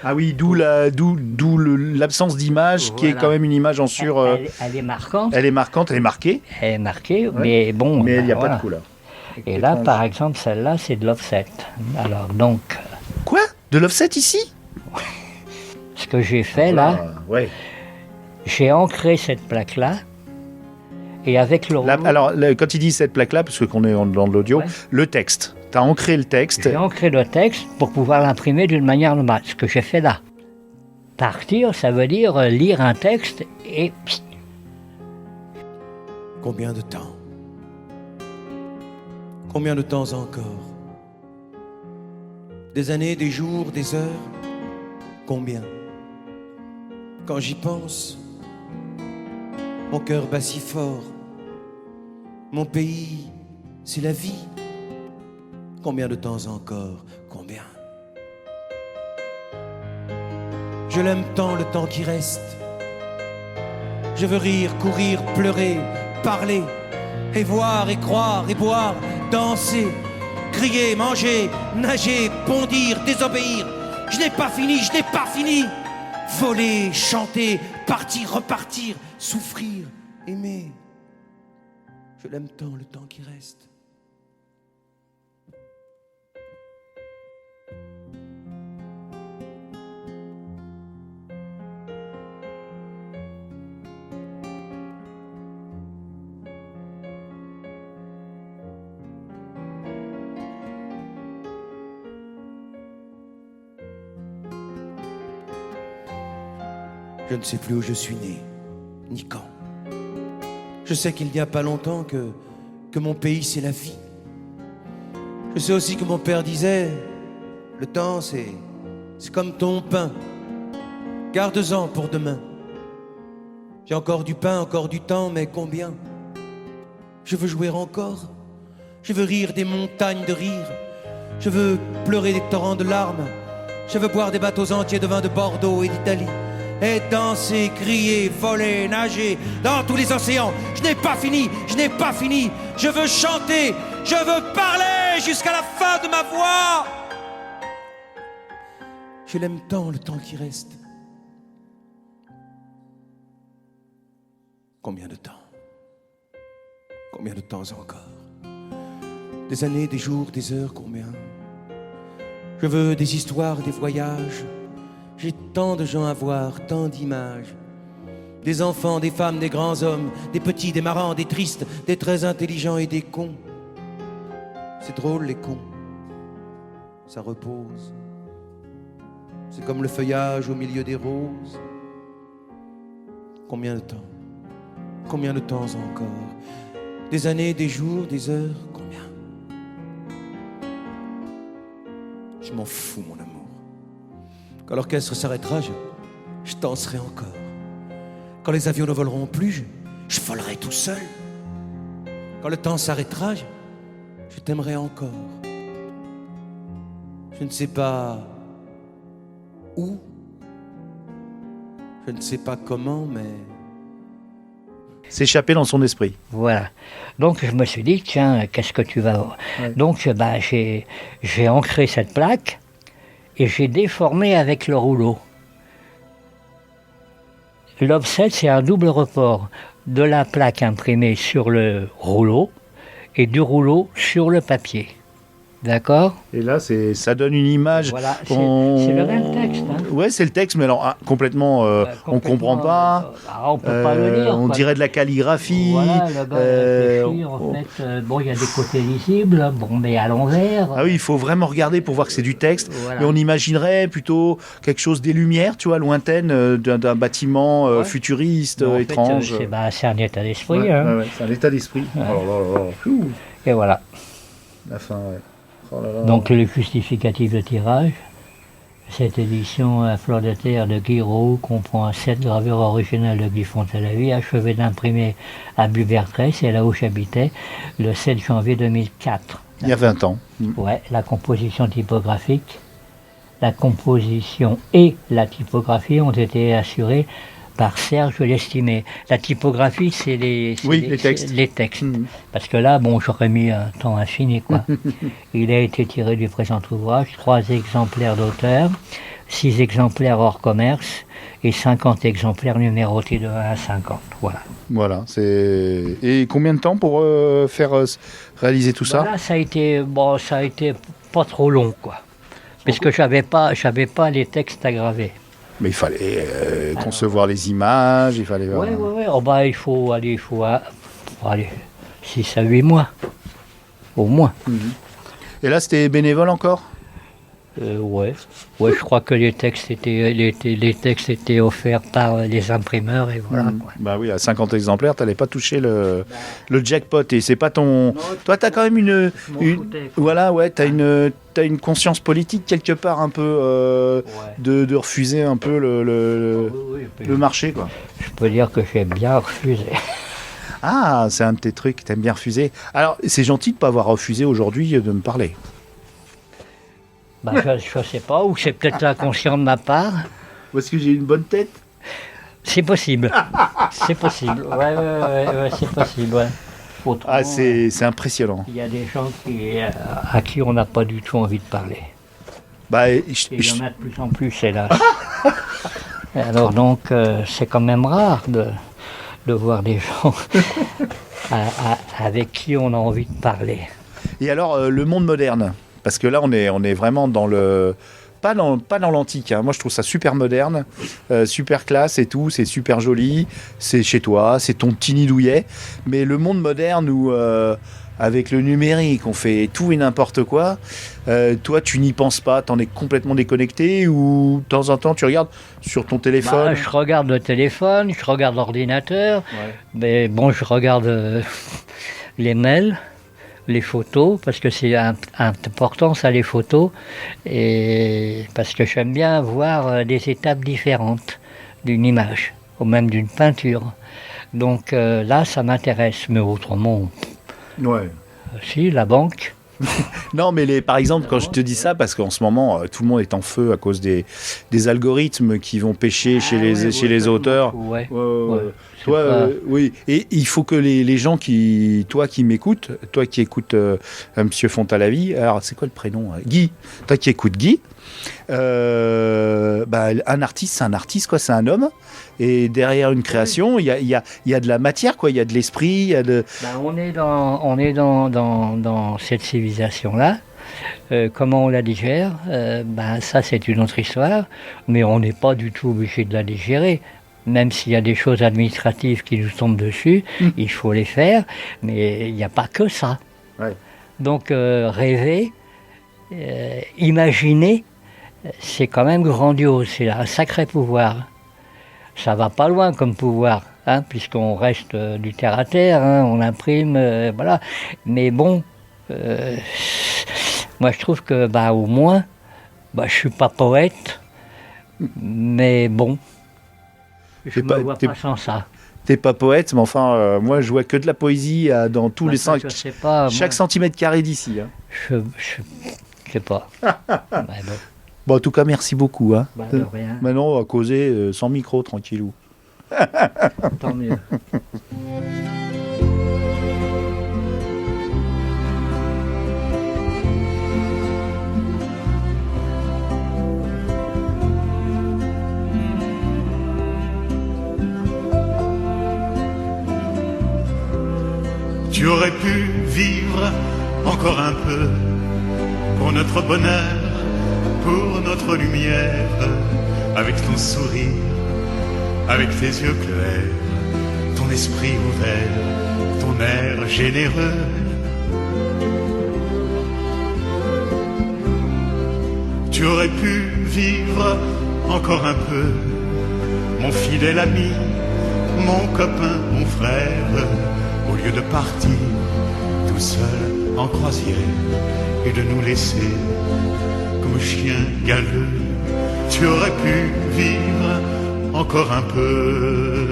S1: Ah oui, d'où l'absence d'image, qui est
S4: Voilà.
S1: quand même une image en sur.
S4: Elle est marquante,
S1: Elle est marquante, elle est marquée,
S4: elle est marquée, mais bon.
S1: mais il n'y a
S4: voilà.
S1: pas de couleur.
S4: Et là,
S1: Étrange.
S4: par exemple, celle-là, c'est de l'offset. Alors, donc,
S1: Quoi? De l'offset ici?
S4: ce que j'ai fait là,
S1: Ah, ouais.
S4: j'ai ancré cette plaque-là. Et avec le
S1: Là,
S4: rouleau,
S1: alors, quand il dit cette plaque-là, parce qu'on est dans de l'audio,
S4: Ouais.
S1: le texte. Tu as ancré le texte.
S4: j'ai ancré le texte pour pouvoir l'imprimer d'une manière normale. Ce que j'ai fait là. Partir, ça veut dire lire un texte et... psst,
S7: Combien de temps? Combien de temps encore? Des années, des jours, des heures? Combien? Quand j'y pense, mon cœur bat si fort. Mon pays, c'est la vie. Combien de temps encore? Combien? Je l'aime tant, le temps qui reste. Je veux rire, courir, pleurer, parler, et voir, et croire, et boire, danser, crier, manger, nager, bondir, désobéir. Je n'ai pas fini, je n'ai pas fini. Voler, chanter, partir, repartir, souffrir, aimer. Je l'aime tant, le temps qui reste. Je ne sais plus où je suis né, ni quand. Je sais qu'il n'y a pas longtemps que mon pays c'est la vie. Je sais aussi que mon père disait, le temps c'est comme ton pain, garde-en pour demain. J'ai encore du pain, encore du temps, mais combien? Je veux jouer encore, je veux rire des montagnes de rire, je veux pleurer des torrents de larmes, je veux boire des bateaux entiers de vin de Bordeaux et d'Italie. Et danser, crier, voler, nager dans tous les océans. Je n'ai pas fini, je n'ai pas fini. Je veux chanter, je veux parler jusqu'à la fin de ma voix. Je l'aime tant, le temps qui reste. Combien de temps? Combien de temps encore? Des années, des jours, des heures, combien? Je veux des histoires, des voyages. J'ai tant de gens à voir, tant d'images. Des enfants, des femmes, des grands hommes, des petits, des marrants, des tristes, des très intelligents et des cons. C'est drôle, les cons. Ça repose. C'est comme le feuillage au milieu des roses. Combien de temps? Combien de temps encore? Des années, des jours, des heures, combien? Je m'en fous, mon amour. Quand l'orchestre s'arrêtera, je danserai encore. Quand les avions ne voleront plus, je volerai tout seul. Quand le temps s'arrêtera, je t'aimerai encore. Je ne sais pas où, je ne sais pas comment, mais...
S1: S'échapper dans son esprit.
S4: Voilà. Donc je me suis dit, tiens, qu'est-ce que tu vas...
S1: Ouais.
S4: Donc j'ai ancré cette plaque et j'ai déformé avec le rouleau. L'offset, c'est un double report de la plaque imprimée sur le rouleau et du rouleau sur le papier. D'accord?
S1: Et là, ça donne une image.
S4: Voilà, c'est le même texte. Hein.
S1: Ouais, c'est le texte, mais alors complètement, on comprend pas.
S4: On peut pas le lire.
S1: On
S4: quoi.
S1: dirait de la calligraphie.
S4: Voilà, le gars réfléchit, en fait. Bon, il y a des côtés lisibles, bon, mais à l'envers.
S1: Ah oui, il faut vraiment regarder pour voir que c'est du texte.
S4: Voilà.
S1: Mais on imaginerait plutôt quelque chose des lumières, tu vois, lointaines, d'un bâtiment
S4: Ouais.
S1: futuriste,
S4: Mais en fait,
S1: étrange.
S4: c'est un état d'esprit.
S1: Ouais,
S4: hein.
S1: ouais, ouais, c'est un état d'esprit.
S4: Ouais.
S1: Oh là là là. Ouh.
S4: Et voilà.
S1: La fin, ouais. Oh là là.
S4: Donc le justificatif de tirage, cette édition à fleur de terre de Guy Roux comprend 7 gravures originales de Guy Fontalavie, achevées d'imprimer à Bubertrey, c'est là où j'habitais, le 7 janvier 2004.
S1: Il y a 20 ans.
S4: Ouais, la composition typographique, la composition et la typographie ont été assurées par Serge Lestimé. La typographie, c'est les
S1: textes.
S4: c'est les textes.
S1: Mhm.
S4: Parce que là, bon, j'aurais mis un temps infini, quoi. Il a été tiré du présent ouvrage, 3 exemplaires d'auteur, 6 exemplaires hors commerce et 50 exemplaires numérotés de 1 à 50. Voilà.
S1: Voilà. Et combien de temps pour réaliser tout ça?
S4: Là, ça a été pas trop long, quoi. Parce que j'avais pas les textes à graver.
S1: Mais il fallait concevoir les images, il fallait...
S4: Ouais. Oh, bah, il faut aller 6 à 8 mois, au moins.
S1: Et là, c'était bénévole encore?
S4: Ouais, je crois que les textes étaient offerts par les imprimeurs et voilà. Quoi.
S1: Bah oui, à 50 exemplaires, t'allais pas toucher le jackpot. Et c'est pas ton... Toi, t'as quand même une... Voilà, ouais, t'as une conscience politique quelque part un peu de refuser un peu le marché, quoi.
S4: Je peux dire que j'ai bien refusé.
S1: Ah, c'est un de tes trucs, t'aimes bien refuser. Alors, c'est gentil de pas avoir refusé aujourd'hui de me parler.
S4: Bah, je sais pas, ou c'est peut-être inconscient de ma part.
S1: Parce que j'ai une bonne tête.
S4: C'est possible. C'est possible. Ouais, c'est possible. Ouais. Autrement,
S1: Ah, c'est impressionnant.
S4: il y a des gens à qui on n'a pas du tout envie de parler.
S1: Bah,
S4: Et il y en a de plus en plus, hélas. Alors donc, c'est quand même rare de voir des gens avec qui on a envie de parler.
S1: Et alors, le monde moderne? Parce que là, on est vraiment dans le... Pas dans l'antique, hein. Moi je trouve ça super moderne, super classe et tout, c'est super joli, c'est chez toi, c'est ton petit nid douillet. Mais le monde moderne où, avec le numérique, on fait tout et n'importe quoi, toi tu n'y penses pas, t'en es complètement déconnecté ou de temps en temps tu regardes sur ton téléphone?
S4: Bah, je regarde le téléphone, je regarde l'ordinateur, mais bon, je regarde les mails, les photos, parce que c'est important ça, les photos, et parce que j'aime bien voir des étapes différentes d'une image, ou même d'une peinture. Donc là, ça m'intéresse, mais autrement, si, la banque.
S1: Non, mais par exemple, quand je te dis ça, parce qu'en ce moment, tout le monde est en feu à cause des algorithmes qui vont pêcher chez les auteurs. Oui. Et il faut que les gens toi qui m'écoutes, toi qui écoutes Monsieur Fontalavie, alors c'est quoi le prénom? Guy. Toi qui écoutes Guy, un artiste, c'est un artiste, quoi, c'est un homme. Et derrière une création, il y a de la matière, quoi, il y a de l'esprit, il y a de...
S4: On est dans cette civilisation-là. Comment on la digère, ça c'est une autre histoire, mais on n'est pas du tout obligé de la digérer. Même s'il y a des choses administratives qui nous tombent dessus, il faut les faire, mais il n'y a pas que ça.
S1: Ouais.
S4: Donc rêver, imaginer, c'est quand même grandiose, c'est un sacré pouvoir. Ça va pas loin comme pouvoir, puisqu'on reste du terre à terre, on imprime, voilà. Mais bon, moi je trouve que au moins, je suis pas poète, mais bon, je me vois pas sans ça.
S1: T'es pas poète, mais enfin, moi je vois que de la poésie dans tous les sens.
S4: Je sais pas.
S1: Chaque centimètre carré d'ici.
S4: Je sais pas. Mais bon.
S1: Bon, en tout cas, merci beaucoup.
S4: De rien.
S1: Maintenant, on va causer sans micro, tranquillou.
S4: Tant mieux.
S6: Tu aurais pu vivre encore un peu pour notre bonheur, pour notre lumière, avec ton sourire, avec tes yeux clairs, ton esprit ouvert, ton air généreux. Tu aurais pu vivre encore un peu, mon fidèle ami, mon copain, mon frère, au lieu de partir tout seul en croisière et de nous laisser comme chiens galeux. Tu aurais pu vivre encore un peu.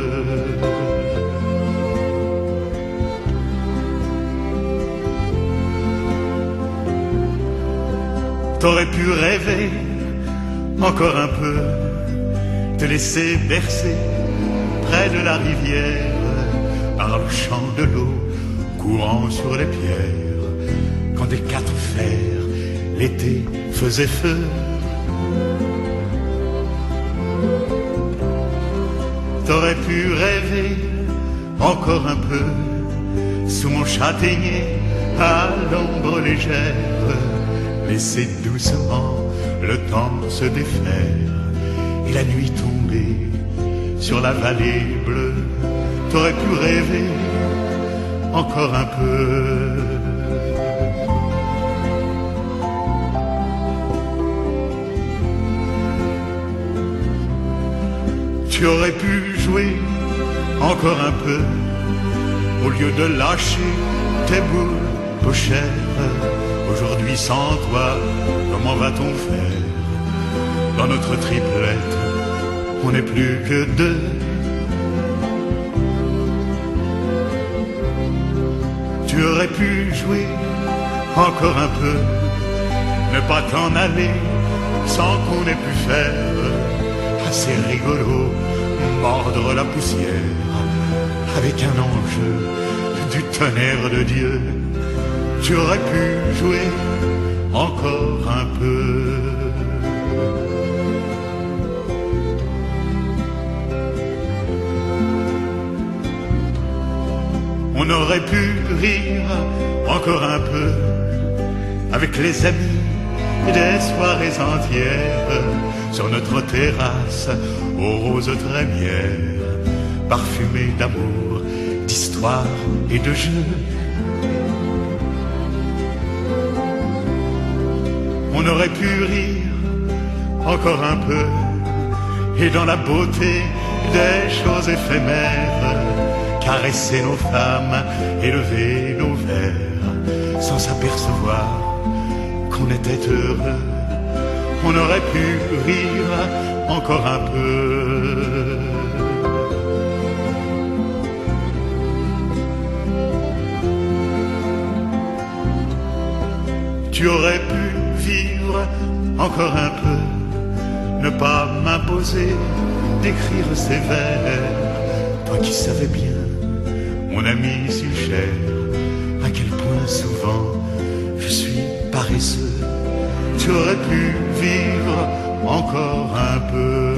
S6: T'aurais pu rêver encore un peu, te laisser bercer près de la rivière, par le chant de l'eau courant sur les pierres, quand des quatre fers l'été faisaient feu. T'aurais pu rêver encore un peu, sous mon châtaignier à l'ombre légère, laisser doucement le temps se défaire et la nuit tomber sur la vallée bleue. T'aurais pu rêver encore un peu. Tu aurais pu jouer encore un peu, au lieu de lâcher tes boules pochères. Aujourd'hui sans toi, comment va-t-on faire? Dans notre triplette, on n'est plus que deux. Tu aurais pu jouer encore un peu, ne pas t'en aller sans qu'on ait pu faire. Assez rigolo, mordre la poussière avec un enjeu du tonnerre de Dieu. Tu aurais pu jouer encore un peu. On aurait pu rire encore un peu avec les amis des soirées entières sur notre terrasse aux roses trémières, parfumées d'amour, d'histoire et de jeu. On aurait pu rire encore un peu et dans la beauté des choses éphémères, caresser nos femmes, élever nos verres, sans s'apercevoir qu'on était heureux. On aurait pu rire encore un peu. Tu aurais pu vivre encore un peu, ne pas m'imposer d'écrire ces vers. Toi qui savais bien, mon ami si cher, à quel point souvent je suis paresseux. Tu aurais pu vivre encore un peu.